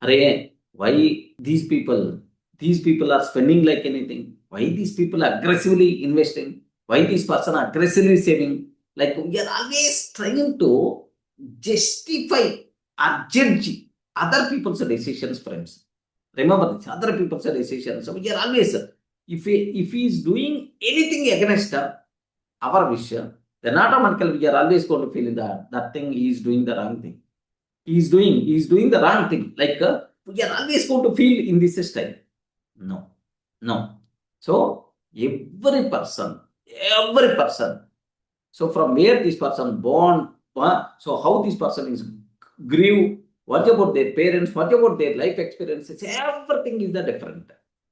Arey, why these people are spending like anything? Why these people are aggressively investing? Why this person are aggressively saving? Like we are always trying to justify or judge other people's decisions, friends. Remember this, other people's decisions. So we are always, if he is doing anything against our wish, then automatically we are always going to feel that thing he is doing the wrong thing. He is doing the wrong thing. Like we are always going to feel in this style. No, no. So every person. So from where this person born, so how this person is grew, what about their parents, what about their life experiences, everything is the different.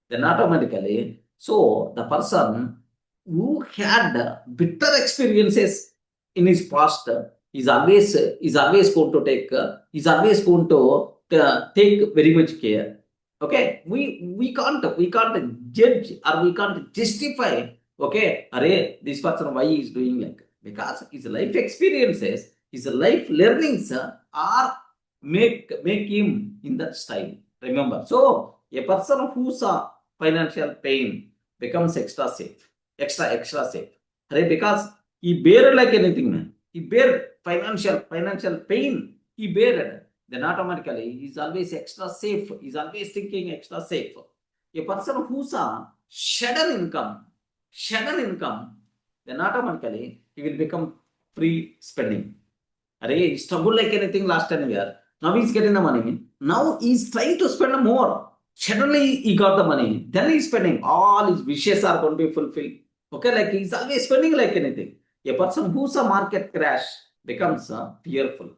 Then automatically, so the person who had bitter experiences in his past is always going to take take very much care. Okay, we can't judge or we can't justify. Okay, array this person why he is doing like, because his life experiences, his life learnings are make him in that style. Remember, so a person who saw financial pain becomes extra safe. Array, because he bear like anything, man. He bear financial pain. He bear it. Then automatically he's always extra safe. He's always thinking extra safe. A person who saw sudden income, then automatically he will become free spending. Array, he struggled like anything last 10 years. Now he's getting the money. Now he's trying to spend more. Suddenly he got the money. Then he's spending. All his wishes are going to be fulfilled. Okay, like he's always spending like anything. A person who's a market crash becomes fearful.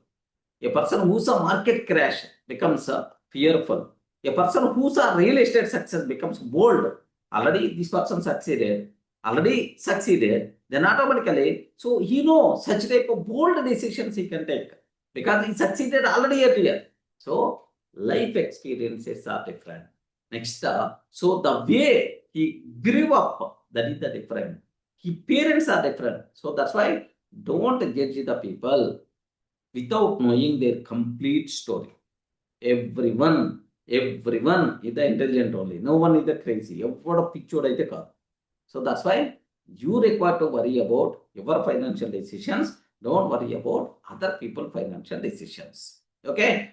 A person who's a market crash becomes fearful. A person who's a real estate success becomes bold. Already this person succeeded, then automatically, so he knows such type of bold decisions he can take because he succeeded already earlier. So life experiences are different. Next, so the way he grew up, that is the different. His parents are different. So that's why don't judge the people without knowing their complete story. Everyone is the intelligent only. No one is the crazy. What a picture I take. So that's why you require to worry about your financial decisions. Don't worry about other people's financial decisions. Okay.